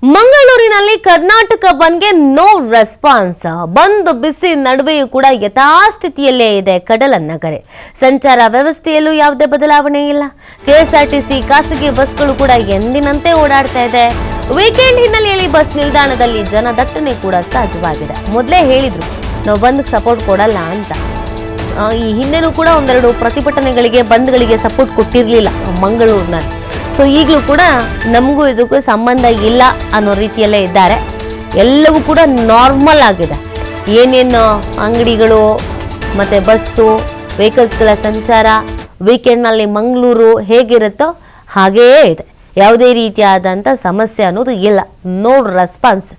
ಮಂಗಳೂರಿನಲ್ಲಿ ಕರ್ನಾಟಕ ಬಂದ್ಗೆ no response. ಬಂದ್ ಬಿಸಿ ನಡುವೆಯೂ ಕೂಡ ಯಥಾಸ್ಥಿತಿಯಲ್ಲೇ ಇದೆ ಕಡಲನ್ನಗರೆ. ಸಂಚಾರ ವ್ಯವಸ್ಥೆಯಲ್ಲೂ ಯಾವುದೇ ಬದಲಾವಣೆ ಇಲ್ಲ. ಕೆಎಸ್ಆರ್ಟಿಸಿ ಖಾಸಗಿ ಬಸ್ಗಳು ಕೂಡ ಎಂದಿನಂತೆ ಓಡಾಡ್ತಾ ಇದೆ. ವೀಕೆಂಡ್ ಹಿನ್ನೆಲೆಯಲ್ಲಿ ಬಸ್ ನಿಲ್ದಾಣದಲ್ಲಿ ಜನದಟ್ಟಣೆ ಕೂಡ ಸಹಜವಾಗಿದೆ. ಮೊದಲೇ ಹೇಳಿದ್ರು ನಾವು ಬಂದ್ಗೆ ಸಪೋರ್ಟ್ ಕೊಡಲ್ಲ ಅಂತ. ಈ ಹಿಂದೆನೂ ಕೂಡ ಒಂದೆರಡು ಪ್ರತಿಭಟನೆಗಳಿಗೆ ಬಂದ್ಗಳಿಗೆ ಸಪೋರ್ಟ್ ಕೊಟ್ಟಿರಲಿಲ್ಲ ಮಂಗಳೂರಿನಲ್ಲಿ. ಸೊ ಈಗಲೂ ಕೂಡ ನಮಗೂ ಇದಕ್ಕೂ ಸಂಬಂಧ ಇಲ್ಲ ಅನ್ನೋ ರೀತಿಯಲ್ಲೇ ಇದ್ದಾರೆ. ಎಲ್ಲವೂ ಕೂಡ ನಾರ್ಮಲ್ ಆಗಿದೆ. ಏನೇನು ಅಂಗಡಿಗಳು ಮತ್ತು ಬಸ್ಸು ವೆಹಿಕಲ್ಸ್ಗಳ ಸಂಚಾರ ವೀಕೆಂಡ್ನಲ್ಲಿ ಮಂಗಳೂರು ಹೇಗಿರುತ್ತೋ ಹಾಗೆಯೇ ಇದೆ. ಯಾವುದೇ ರೀತಿಯಾದಂಥ ಸಮಸ್ಯೆ ಅನ್ನೋದು ಇಲ್ಲ. No response.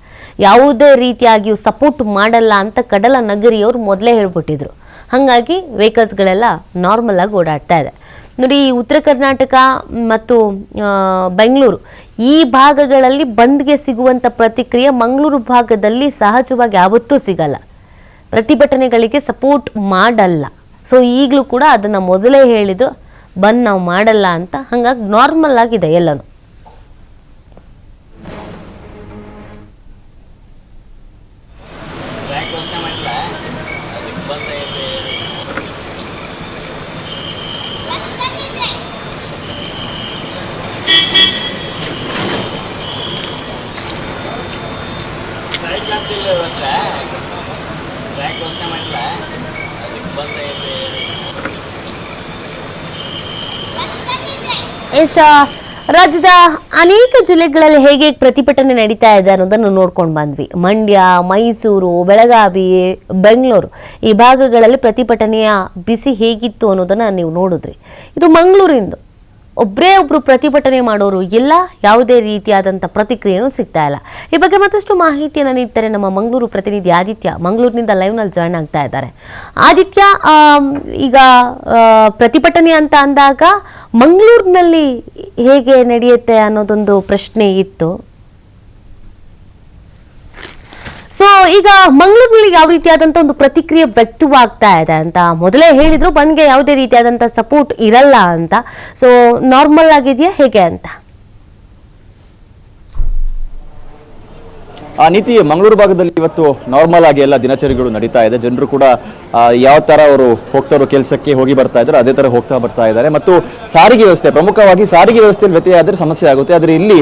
ಯಾವುದೇ ರೀತಿಯಾಗಿಯೂ ಸಪೋರ್ಟ್ ಮಾಡಲ್ಲ ಅಂತ ಕಡಲ ನಗರಿಯವರು ಮೊದಲೇ ಹೇಳ್ಬಿಟ್ಟಿದ್ರು. ಹಾಗಾಗಿ ವೆಹಿಕಲ್ಸ್ಗಳೆಲ್ಲ ನಾರ್ಮಲ್ ಆಗಿ ಓಡಾಡ್ತಾ ಇದೆ. ನೋಡಿ, ಉತ್ತರ ಕರ್ನಾಟಕ ಮತ್ತು ಬೆಂಗಳೂರು ಈ ಭಾಗಗಳಲ್ಲಿ ಬಂದ್ಗೆ ಸಿಗುವಂಥ ಪ್ರತಿಕ್ರಿಯೆ ಮಂಗಳೂರು ಭಾಗದಲ್ಲಿ ಸಹಜವಾಗಿ ಯಾವತ್ತೂ ಸಿಗಲ್ಲ. ಪ್ರತಿಭಟನೆಗಳಿಗೆ ಸಪೋರ್ಟ್ ಮಾಡಲ್ಲ. ಸೊ ಈಗಲೂ ಕೂಡ ಅದನ್ನು ಮೊದಲೇ ಹೇಳಿದ್ರು ಬಂದ್ ನಾವು ಮಾಡಲ್ಲ ಅಂತ. ಹಾಗಾಗಿ ನಾರ್ಮಲ್ ಆಗಿದೆ ಎಲ್ಲನೂ. ರಾಜ್ಯದ ಅನೇಕ ಜಿಲ್ಲೆಗಳಲ್ಲಿ ಹೇಗೆ ಪ್ರತಿಭಟನೆ ನಡೀತಾ ಇದೆ ಅನ್ನೋದನ್ನು ನೋಡ್ಕೊಂಡು ಬಂದ್ವಿ. ಮಂಡ್ಯ, ಮೈಸೂರು, ಬೆಳಗಾವಿ, ಬೆಂಗಳೂರು ಈ ಭಾಗಗಳಲ್ಲಿ ಪ್ರತಿಭಟನೆಯ ಬಿಸಿ ಹೇಗಿತ್ತು ಅನ್ನೋದನ್ನು ನೀವು ನೋಡಿದ್ರಿ. ಇದು ಮಂಗಳೂರಿಂದು ಒಬ್ಬರು ಪ್ರತಿಭಟನೆ ಮಾಡೋರು ಇಲ್ಲ. ಯಾವುದೇ ರೀತಿಯಾದಂಥ ಪ್ರತಿಕ್ರಿಯೆನೂ ಸಿಗ್ತಾ ಇಲ್ಲ. ಈ ಬಗ್ಗೆ ಮತ್ತಷ್ಟು ಮಾಹಿತಿಯನ್ನು ನೀಡ್ತಾರೆ ನಮ್ಮ ಮಂಗಳೂರು ಪ್ರತಿನಿಧಿ ಆದಿತ್ಯ. ಮಂಗಳೂರಿನಿಂದ ಲೈವ್ನಲ್ಲಿ ಜಾಯ್ನ್ ಆಗ್ತಾ ಇದ್ದಾರೆ. ಆದಿತ್ಯ, ಈಗ ಪ್ರತಿಭಟನೆ ಅಂತ ಅಂದಾಗ ಮಂಗಳೂರಿನಲ್ಲಿ ಹೇಗೆ ನಡೆಯುತ್ತೆ ಅನ್ನೋದೊಂದು ಪ್ರಶ್ನೆ ಇತ್ತು. ಸೊ ಈಗ ಮಂಗಳೂರಿನಲ್ಲಿ ಯಾವ ರೀತಿಯಾದಂಥ ಒಂದು ಪ್ರತಿಕ್ರಿಯೆ ವ್ಯಕ್ತವಾಗ್ತಾ ಇದೆ ಅಂತ ಮೊದಲೇ ಹೇಳಿದ್ರು, ಬಂದ್ಗೆ ಯಾವುದೇ ರೀತಿಯಾದಂಥ ಸಪೋರ್ಟ್ ಇರಲ್ಲ ಅಂತ. ಸೊ ನಾರ್ಮಲ್ ಆಗಿದೆಯಾ ಹೇಗೆ ಅಂತ? ಆ ನೀತಿ ಮಂಗಳೂರು ಭಾಗದಲ್ಲಿ ಇವತ್ತು ನಾರ್ಮಲ್ ಆಗಿ ಎಲ್ಲ ದಿನಚರಿಗಳು ನಡೀತಾ ಇದೆ. ಜನರು ಕೂಡ ಯಾವ ತರ ಅವರು ಹೋಗ್ತಾರೋ ಕೆಲಸಕ್ಕೆ ಹೋಗಿ ಬರ್ತಾ ಇದ್ದಾರೆ ಅದೇ ತರ ಹೋಗ್ತಾ ಬರ್ತಾ ಇದ್ದಾರೆ. ಮತ್ತು ಸಾರಿಗೆ ವ್ಯವಸ್ಥೆ, ಪ್ರಮುಖವಾಗಿ ಸಾರಿಗೆ ವ್ಯವಸ್ಥೆಯಲ್ಲಿ ವ್ಯತ್ಯಯ ಆದರೆ ಸಮಸ್ಯೆ ಆಗುತ್ತೆ. ಆದರೆ ಇಲ್ಲಿ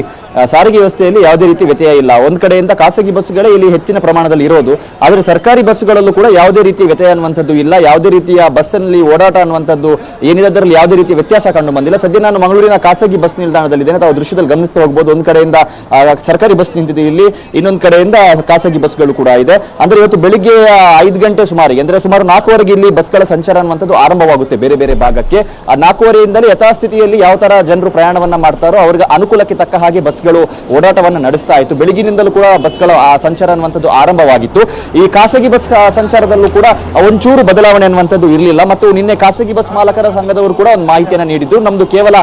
ಸಾರಿಗೆ ವ್ಯವಸ್ಥೆಯಲ್ಲಿ ಯಾವುದೇ ರೀತಿ ವ್ಯತ್ಯಯ ಇಲ್ಲ. ಒಂದ್ ಕಡೆಯಿಂದ ಖಾಸಗಿ ಬಸ್ಗಳೇ ಇಲ್ಲಿ ಹೆಚ್ಚಿನ ಪ್ರಮಾಣದಲ್ಲಿ ಇರೋದು, ಆದರೆ ಸರ್ಕಾರಿ ಬಸ್ಗಳಲ್ಲೂ ಕೂಡ ಯಾವುದೇ ರೀತಿ ವ್ಯತ್ಯಯ ಅನ್ನುವಂಥದ್ದು ಇಲ್ಲ. ಯಾವುದೇ ರೀತಿಯ ಬಸ್ನಲ್ಲಿ ಓಡಾಟ ಅನ್ನುವಂಥದ್ದು ಏನಿದೆ ಅದರಲ್ಲಿ ಯಾವುದೇ ರೀತಿಯ ವ್ಯತ್ಯಾಸ ಕಂಡು ಬಂದಿಲ್ಲ. ಸದ್ಯ ನಾನು ಮಂಗಳೂರಿನ ಖಾಸಗಿ ಬಸ್ ನಿಲ್ದಾಣದಲ್ಲಿದ್ದೇನೆ. ತಾವು ದೃಶ್ಯದಲ್ಲಿ ಗಮನಿಸ್ತಾ ಹೋಗಬಹುದು. ಒಂದ್ ಕಡೆಯಿಂದ ಸರ್ಕಾರಿ ಬಸ್ ನಿಂತಿದೆ ಇಲ್ಲಿ, ಇನ್ನೊಂದು ಕಡೆಯಿಂದ ಖಾಸಗಿ ಬಸ್ಗಳು ಕೂಡ ಇದೆ. ಅಂದ್ರೆ ಇವತ್ತು ಬೆಳಿಗ್ಗೆ 5 ಗಂಟೆ ಸುಮಾರಿಗೆ, ಅಂದ್ರೆ ಸುಮಾರು 4:15ಗೆ ಇಲ್ಲಿ ಬಸ್ಗಳ ಸಂಚಾರ ಅನ್ನುವಂಥದ್ದು ಆರಂಭವಾಗುತ್ತೆ ಬೇರೆ ಬೇರೆ ಭಾಗಕ್ಕೆ. ಆ 4:15ಯಿಂದಲೇ ಯಥಾಸ್ಥಿತಿಯಲ್ಲಿ ಯಾವ ತರ ಜನರು ಪ್ರಯಾಣವನ್ನ ಮಾಡ್ತಾರೋ ಅವರಿಗೆ ಅನುಕೂಲಕ್ಕೆ ತಕ್ಕ ಹಾಗೆ ಬಸ್ಗಳು ಓಡಾಟವನ್ನು ನಡೆಸ್ತಾ ಇತ್ತು. ಬೆಳಗಿನಿಂದಲೂ ಕೂಡ ಬಸ್ಗಳ ಸಂಚಾರ ಅನ್ನುವಂಥದ್ದು ಆರಂಭವಾಗಿತ್ತು. ಈ ಖಾಸಗಿ ಬಸ್ ಸಂಚಾರದಲ್ಲೂ ಕೂಡ ಒಂಚೂರು ಬದಲಾವಣೆ ಅನ್ನುವಂಥದ್ದು ಇರಲಿಲ್ಲ. ಮತ್ತು ನಿನ್ನೆ ಖಾಸಗಿ ಬಸ್ ಮಾಲಕರ ಸಂಘದವರು ಕೂಡ ಒಂದು ಮಾಹಿತಿಯನ್ನು ನೀಡಿದ್ರು. ನಮ್ದು ಕೇವಲ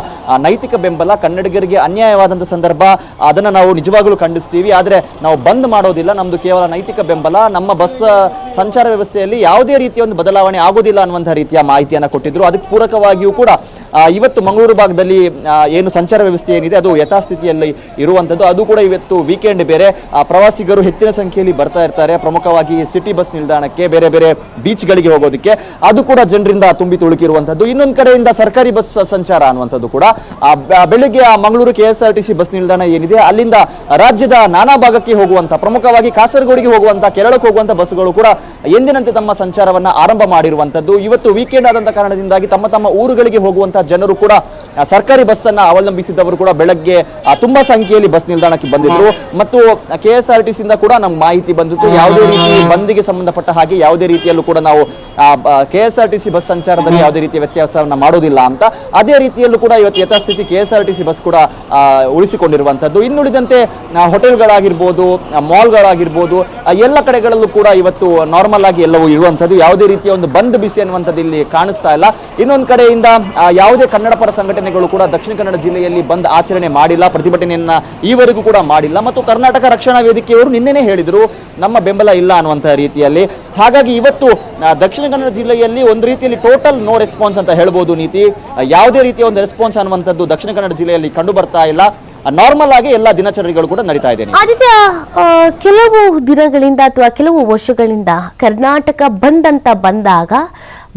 ನೈತಿಕ ಬೆಂಬಲ, ಕನ್ನಡಿಗರಿಗೆ ಅನ್ಯಾಯವಾದಂತಹ ಸಂದರ್ಭ ಅದನ್ನ ನಾವು ನಿಜವಾಗ್ಲೂ ಖಂಡಿಸ್ತೀವಿ. ಆದ್ರೆ ನಾವು ಬಂದ್ ಮಾಡೋದಿಲ್ಲ. ನಮ್ದು ಕೇವಲ ನೈತಿಕ ಬೆಂಬಲ. ನಮ್ಮ ಬಸ್ ಸಂಚಾರ ವ್ಯವಸ್ಥೆಯಲ್ಲಿ ಯಾವುದೇ ರೀತಿಯ ಒಂದು ಬದಲಾವಣೆ ಆಗೋದಿಲ್ಲ ಅನ್ನುವಂತಹ ರೀತಿಯ ಮಾಹಿತಿಯನ್ನು ಕೊಟ್ಟಿದ್ರು. ಅದಕ್ಕೆ ಪೂರಕವಾಗಿಯೂ ಕೂಡ ಇವತ್ತು ಮಂಗಳೂರು ಭಾಗದಲ್ಲಿ ಏನು ಸಂಚಾರ ವ್ಯವಸ್ಥೆ ಏನಿದೆ ಅದು ಯಥಾಸ್ಥಿತಿಯಲ್ಲಿ ಇರುವಂಥದ್ದು. ಅದು ಕೂಡ ಇವತ್ತು ವೀಕೆಂಡ್ ಬೇರೆ, ಪ್ರವಾಸಿಗರು ಹೆಚ್ಚಿನ ಸಂಖ್ಯೆಯಲ್ಲಿ ಬರ್ತಾ ಇರ್ತಾರೆ. ಪ್ರಮುಖವಾಗಿ ಸಿಟಿ ಬಸ್ ನಿಲ್ದಾಣಕ್ಕೆ, ಬೇರೆ ಬೇರೆ ಬೀಚ್ಗಳಿಗೆ ಹೋಗೋದಕ್ಕೆ ಅದು ಕೂಡ ಜನರಿಂದ ತುಂಬಿ ತುಳುಕಿರುವಂಥದ್ದು. ಇನ್ನೊಂದು ಕಡೆಯಿಂದ ಸರ್ಕಾರಿ ಬಸ್ ಸಂಚಾರ ಅನ್ನುವಂಥದ್ದು ಕೂಡ ಬೆಳಿಗ್ಗೆ ಮಂಗಳೂರು ಕೆಎಸ್ಆರ್ಟಿಸಿ ಬಸ್ ನಿಲ್ದಾಣ ಏನಿದೆ ಅಲ್ಲಿಂದ ರಾಜ್ಯದ ನಾನಾ ಭಾಗಕ್ಕೆ ಹೋಗುವಂತ, ಪ್ರಮುಖವಾಗಿ ಕಾಸರಗೋಡಿಗೆ ಹೋಗುವಂತ, ಕೇರಳಕ್ಕೆ ಹೋಗುವಂತ ಬಸ್ಗಳು ಕೂಡ ಎಂದಿನಂತೆ ತಮ್ಮ ಸಂಚಾರವನ್ನ ಆರಂಭ ಮಾಡಿರುವಂತದ್ದು. ಇವತ್ತು ವೀಕೆಂಡ್ ಆದಂತ ಕಾರಣದಿಂದಾಗಿ ತಮ್ಮ ತಮ್ಮ ಊರುಗಳಿಗೆ ಹೋಗುವಂತ ಜನರು ಕೂಡ ಸರ್ಕಾರಿ ಬಸ್ ಅನ್ನ ಅವಲಂಬಿಸಿದವರು ಕೂಡ ಬೆಳಗ್ಗೆ ತುಂಬಾ ಸಂಖ್ಯೆಯಲ್ಲಿ ಬಸ್ ನಿಲ್ದಾಣಕ್ಕೆ ಬಂದಿದ್ರು. ಮತ್ತು ಕೆಎಸ್ಆರ್ಟಿಸಿ ಇಂದ ಕೂಡ ನಮ್ಗೆ ಮಾಹಿತಿ ಬಂದಿತ್ತು, ಯಾವುದೇ ರೀತಿ ಬಂದ್ಗೆ ಸಂಬಂಧಪಟ್ಟ ಹಾಗೆ ಯಾವುದೇ ರೀತಿಯಲ್ಲೂ ಕೂಡ ನಾವು ಕೆಎಸ್ಆರ್ಟಿಸಿ ಬಸ್ ಸಂಚಾರದಲ್ಲಿ ಯಾವುದೇ ರೀತಿಯ ವ್ಯತ್ಯಾಸವನ್ನ ಮಾಡೋದಿಲ್ಲ ಅಂತ. ಅದೇ ರೀತಿಯಲ್ಲೂ ಕೂಡ ಇವತ್ತು ಯಥಾಸ್ಥಿತಿ ಕೆಎಸ್ಆರ್ಟಿಸಿ ಬಸ್ ಕೂಡ ಉಳಿಸಿಕೊಂಡಿರುವಂತದ್ದು. ಇನ್ನುಳಿದಂತೆ ಹೋಟೆಲ್ಗಳಾಗಿರ್ಬೋದು, ಮಾಲ್ಗಳಾಗಿರ್ಬೋದು, ಎಲ್ಲ ಕಡೆಗಳಲ್ಲೂ ಕೂಡ ಇವತ್ತು ನಾರ್ಮಲ್ ಆಗಿ ಎಲ್ಲವೂ ಇರುವಂಥದ್ದು. ಯಾವುದೇ ರೀತಿಯ ಒಂದು ಬಂದ್ ಬಿಸಿ ಅನ್ನುವಂಥದ್ದು ಇಲ್ಲಿ ಕಾಣಿಸ್ತಾ ಇಲ್ಲ. ಇನ್ನೊಂದು ಕಡೆಯಿಂದ ಯಾವುದೇ ಕನ್ನಡ ಪರ ಸಂಘಟನೆಗಳು ಕೂಡ ದಕ್ಷಿಣ ಕನ್ನಡ ಜಿಲ್ಲೆಯಲ್ಲಿ ಬಂದ್ ಆಚರಣೆ ಮಾಡಿಲ್ಲ, ಪ್ರತಿಭಟನೆಯನ್ನ ಈವರೆಗೂ ಕೂಡ ಮಾಡಿಲ್ಲ. ಮತ್ತು ಕರ್ನಾಟಕ ರಕ್ಷಣಾ ವೇದಿಕೆಯವರು ನಿನ್ನೆನೇ ಹೇಳಿದ್ರು ನಮ್ಮ ಬೆಂಬಲ ಇಲ್ಲ ಅನ್ನುವಂತಹ ರೀತಿಯಲ್ಲಿ. ಹಾಗಾಗಿ ಇವತ್ತು ದಕ್ಷಿಣ ಕನ್ನಡ ಜಿಲ್ಲೆಯಲ್ಲಿ ಒಂದು ರೀತಿಯಲ್ಲಿ ಟೋಟಲ್ ನೋ ರೆಸ್ಪಾನ್ಸ್ ಅಂತ ಹೇಳ್ಬೋದು ನೀತಿ. ಯಾವುದೇ ರೀತಿಯ ಒಂದು ರೆಸ್ಪಾನ್ಸ್ ಅನ್ನುವಂಥದ್ದು ದಕ್ಷಿಣ ಕನ್ನಡ ಜಿಲ್ಲೆಯಲ್ಲಿ ಕಂಡು ಬರ್ತಾ ಇಲ್ಲ. ನಾರ್ಮಲ್ ಆಗಿ ಎಲ್ಲ ದಿನಚರಿಗಳು ಕೂಡ ನಡೀತಾ ಇದೆ. ಆದಿತ್ಯ, ಕೆಲವು ದಿನಗಳಿಂದ ಅಥವಾ ಕೆಲವು ವರ್ಷಗಳಿಂದ ಕರ್ನಾಟಕ ಬಂದ್ ಅಂತ ಬಂದಾಗ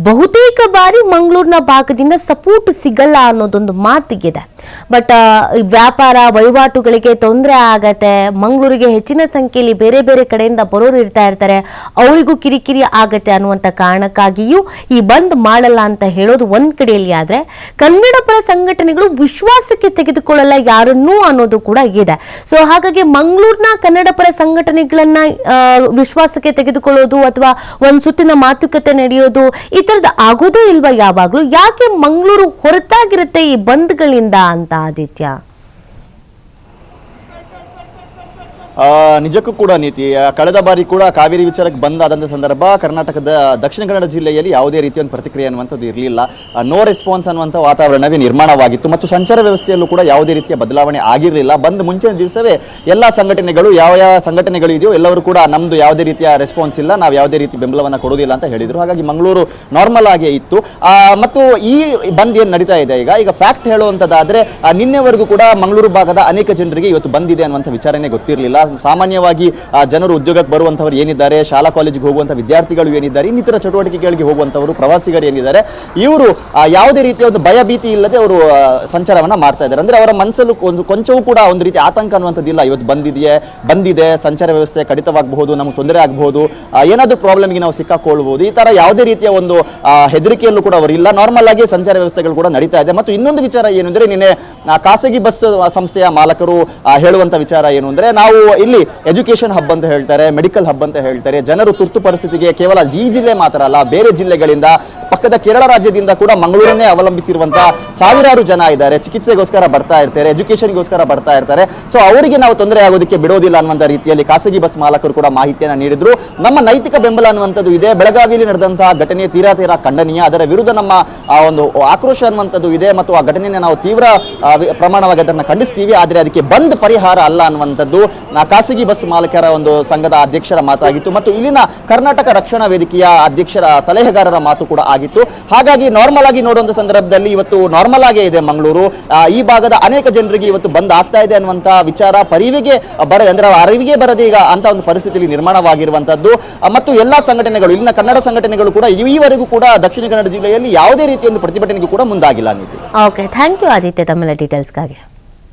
ಬಹುತೇಕ ಬಾರಿ ಮಂಗಳೂರಿನ ಭಾಗದಿಂದ ಸಪೋರ್ಟ್ ಸಿಗಲ್ಲ ಅನ್ನೋದೊಂದು ಮಾತಿಗಿದೆ. ಬಟ್ ವ್ಯಾಪಾರ ವಹಿವಾಟುಗಳಿಗೆ ತೊಂದರೆ ಆಗತ್ತೆ, ಮಂಗಳೂರಿಗೆ ಹೆಚ್ಚಿನ ಸಂಖ್ಯೆಯಲ್ಲಿ ಬೇರೆ ಬೇರೆ ಕಡೆಯಿಂದ ಬರೋರು ಇರ್ತಾರೆ, ಅವರಿಗೂ ಕಿರಿಕಿರಿ ಆಗತ್ತೆ ಅನ್ನುವಂಥ ಕಾರಣಕ್ಕಾಗಿಯೂ ಈ ಬಂದ್ ಮಾಡಲ್ಲ ಅಂತ ಹೇಳೋದು ಒಂದ್ ಕಡೆಯಲ್ಲಿ ಆದ್ರೆ, ಕನ್ನಡ ಪರ ಸಂಘಟನೆಗಳು ವಿಶ್ವಾಸಕ್ಕೆ ತೆಗೆದುಕೊಳ್ಳಲ್ಲ ಯಾರನ್ನೂ ಅನ್ನೋದು ಕೂಡ ಇದೆ. ಸೊ ಹಾಗಾಗಿ ಮಂಗಳೂರಿನ ಕನ್ನಡ ಪರ ಸಂಘಟನೆಗಳನ್ನ ವಿಶ್ವಾಸಕ್ಕೆ ತೆಗೆದುಕೊಳ್ಳೋದು ಅಥವಾ ಒಂದ್ ಸುತ್ತಿನ ಮಾತುಕತೆ ನಡೆಯೋದು ಈ ತರದ ಆಗೋದೇ ಇಲ್ವಾ ಯಾವಾಗ್ಲೂ? ಯಾಕೆ ಮಂಗಳೂರು ಹೊರತಾಗಿರುತ್ತೆ ಈ ಬಂದ್ಗಳಿಂದ ಅಂತ ಆದಿತ್ಯ? ನಿಜಕ್ಕೂ ಕೂಡ ನೀತಿ, ಕಳೆದ ಬಾರಿ ಕೂಡ ಕಾವೇರಿ ವಿಚಾರಕ್ಕೆ ಬಂದಾದಂಥ ಸಂದರ್ಭ ಕರ್ನಾಟಕದ ದಕ್ಷಿಣ ಕನ್ನಡ ಜಿಲ್ಲೆಯಲ್ಲಿ ಯಾವುದೇ ರೀತಿಯ ಒಂದು ಪ್ರತಿಕ್ರಿಯೆ ಅನ್ನುವಂಥದ್ದು ಇರಲಿಲ್ಲ. ನೋ ರೆಸ್ಪಾನ್ಸ್ ಅನ್ನುವಂಥ ವಾತಾವರಣವೇ ನಿರ್ಮಾಣವಾಗಿತ್ತು ಮತ್ತು ಸಂಚಾರ ವ್ಯವಸ್ಥೆಯಲ್ಲೂ ಕೂಡ ಯಾವುದೇ ರೀತಿಯ ಬದಲಾವಣೆ ಆಗಿರಲಿಲ್ಲ. ಬಂದ್ ಮುಂಚಿನ ದಿವಸವೇ ಎಲ್ಲ ಸಂಘಟನೆಗಳು ಯಾವ ಸಂಘಟನೆಗಳು ಇದೆಯೋ ಎಲ್ಲರೂ ಕೂಡ ನಮ್ದು ಯಾವುದೇ ರೀತಿಯ ರೆಸ್ಪಾನ್ಸ್ ಇಲ್ಲ, ನಾವು ಯಾವುದೇ ರೀತಿ ಬೆಂಬಲವನ್ನು ಕೊಡೋದಿಲ್ಲ ಅಂತ ಹೇಳಿದ್ರು. ಹಾಗಾಗಿ ಮಂಗಳೂರು ನಾರ್ಮಲ್ ಆಗೇ ಇತ್ತು. ಮತ್ತು ಈ ಬಂದ್ ಏನು ನಡೀತಾ ಇದೆ ಈಗ ಫ್ಯಾಕ್ಟ್ ಹೇಳುವಂಥದ್ದಾದ್ರೆ, ನಿನ್ನೆವರೆಗೂ ಕೂಡ ಮಂಗಳೂರು ಭಾಗದ ಅನೇಕ ಜನರಿಗೆ ಇವತ್ತು ಬಂದಿದೆ ಅನ್ನುವಂಥ ವಿಚಾರನೇ ಗೊತ್ತಿರಲಿಲ್ಲ. ಸಾಮಾನ್ಯವಾಗಿ ಜನರು ಉದ್ಯೋಗಕ್ಕೆ ಬರುವಂತವರು ಏನಿದ್ದಾರೆ, ಶಾಲಾ ಕಾಲೇಜಿಗೆ ಹೋಗುವಂತ ವಿದ್ಯಾರ್ಥಿಗಳು ಏನಿದ್ದಾರೆ, ಇನ್ನಿತರ ಚಟುವಟಿಕೆಗಳಿಗೆ ಹೋಗುವಂತವರು ಪ್ರವಾಸಿಗರು ಏನಿದ್ದಾರೆ, ಇವರು ಯಾವುದೇ ರೀತಿಯ ಒಂದು ಭಯ ಭೀತಿ ಇಲ್ಲದೆ ಅವರು ಸಂಚಾರವನ್ನ ಮಾಡ್ತಾ ಇದ್ದಾರೆ. ಅಂದ್ರೆ ಅವರ ಮನಸ್ಸಲ್ಲೂ ಕೊಂಚವೂ ಕೂಡ ಒಂದು ರೀತಿ ಆತಂಕ ಅನ್ನುವಂಥದ್ದಿಲ್ಲ. ಇವತ್ತು ಬಂದಿದೆ, ಸಂಚಾರ ವ್ಯವಸ್ಥೆ ಕಡಿತವಾಗಬಹುದು, ನಮಗೆ ತೊಂದರೆ ಆಗಬಹುದು, ಏನಾದರೂ ಪ್ರಾಬ್ಲಮ್ಗೆ ನಾವು ಸಿಕ್ಕಾಕೊಳ್ಬಹುದು, ಈ ತರ ಯಾವುದೇ ರೀತಿಯ ಒಂದು ಹೆದರಿಕೆಯಲ್ಲೂ ಕೂಡ ಅವರು ಇಲ್ಲ. ನಾರ್ಮಲ್ ಆಗಿ ಸಂಚಾರ ವ್ಯವಸ್ಥೆಗಳು ಕೂಡ ನಡೀತಾ ಇದೆ. ಮತ್ತು ಇನ್ನೊಂದು ವಿಚಾರ ಏನು ಅಂದ್ರೆ, ನಿನ್ನೆ ಖಾಸಗಿ ಬಸ್ ಸಂಸ್ಥೆಯ ಮಾಲಕರು ಹೇಳುವಂತ ವಿಚಾರ ಏನು ಅಂದ್ರೆ, ನಾವು ಇಲ್ಲಿ ಎಜುಕೇಶನ್ ಹಬ್ ಅಂತ ಹೇಳ್ತಾರೆ, ಮೆಡಿಕಲ್ ಹಬ್ ಅಂತ ಹೇಳ್ತಾರೆ. ಜನರು ತುರ್ತು ಪರಿಸ್ಥಿತಿಗೆ ಕೇವಲ ಈ ಜಿಲ್ಲೆ ಮಾತ್ರ ಅಲ್ಲ, ಬೇರೆ ಜಿಲ್ಲೆಗಳಿಂದ, ಪಕ್ಕದ ಕೇರಳ ರಾಜ್ಯದಿಂದ ಕೂಡ ಮಂಗಳೂರನ್ನೇ ಅವಲಂಬಿಸಿರುವಂತಹ ಸಾವಿರಾರು ಜನ ಇದ್ದಾರೆ. ಚಿಕಿತ್ಸೆಗೋಸ್ಕರ ಬರ್ತಾ ಇರ್ತಾರೆ, ಎಜುಕೇಶನ್ಗೋಸ್ಕರ ಬರ್ತಾ ಇರ್ತಾರೆ. ಸೊ ಅವರಿಗೆ ನಾವು ತೊಂದರೆ ಆಗೋದಕ್ಕೆ ಬಿಡೋದಿಲ್ಲ ಅನ್ನುವಂಥ ರೀತಿಯಲ್ಲಿ ಖಾಸಗಿ ಬಸ್ ಮಾಲಕರು ಕೂಡ ಮಾಹಿತಿಯನ್ನು ನೀಡಿದ್ರು. ನಮ್ಮ ನೈತಿಕ ಬೆಂಬಲ ಅನ್ನುವಂಥದ್ದು ಇದೆ. ಬೆಳಗಾವಿಯಲ್ಲಿ ನಡೆದಂತಹ ಘಟನೆ ತೀರಾ ಖಂಡನೀಯ. ಅದರ ವಿರುದ್ಧ ನಮ್ಮ ಒಂದು ಆಕ್ರೋಶ ಅನ್ನುವಂಥದ್ದು ಇದೆ ಮತ್ತು ಆ ಘಟನೆಯನ್ನು ನಾವು ತೀವ್ರ ಪ್ರಮಾಣವಾಗಿ ಅದನ್ನು ಖಂಡಿಸ್ತೀವಿ. ಆದರೆ ಅದಕ್ಕೆ ಬಂದ್ ಪರಿಹಾರ ಅಲ್ಲ ಅನ್ನುವಂಥದ್ದು ಖಾಸಗಿ ಬಸ್ ಮಾಲಕರ ಒಂದು ಸಂಘದ ಅಧ್ಯಕ್ಷರ ಮಾತಾಗಿತ್ತು ಮತ್ತು ಇಲ್ಲಿನ ಕರ್ನಾಟಕ ರಕ್ಷಣಾ ವೇದಿಕೆಯ ಅಧ್ಯಕ್ಷರ ಸಲಹೆಗಾರರ ಮಾತು ಕೂಡ ಆಗಿತ್ತು. ಹಾಗಾಗಿ ನಾರ್ಮಲ್ ಆಗಿ ನೋಡುವಂತ ಸಂದರ್ಭದಲ್ಲಿ ಇವತ್ತು ನಾರ್ಮಲ್ ಆಗೇ ಇದೆ ಮಂಗಳೂರು. ಈ ಭಾಗದ ಅನೇಕ ಜನರಿಗೆ ಇವತ್ತು ಬಂದ್ ಆಗ್ತಾ ಇದೆ ಅನ್ನುವಂತ ವಿಚಾರ ಅರಿವಿಗೆ ಬರದೆ ಈಗ ಅಂತ ಒಂದು ಪರಿಸ್ಥಿತಿಯಲ್ಲಿ ನಿರ್ಮಾಣವಾಗಿರುವಂತದ್ದು. ಮತ್ತು ಎಲ್ಲಾ ಸಂಘಟನೆಗಳು, ಇಲ್ಲಿನ ಕನ್ನಡ ಸಂಘಟನೆಗಳು ಕೂಡ ಈವರೆಗೂ ಕೂಡ ದಕ್ಷಿಣ ಕನ್ನಡ ಜಿಲ್ಲೆಯಲ್ಲಿ ಯಾವುದೇ ರೀತಿಯ ಒಂದು ಪ್ರತಿಭಟನೆಗೂ ಕೂಡ ಮುಂದಾಗಿಲ್ಲ. ಓಕೆ, ಥ್ಯಾಂಕ್ ಯು ಆದಿತ್ಯ ತಮ್ಮೆಲ್ಲ ಡೀಟೇಲ್ಸ್ಗಾಗಿ.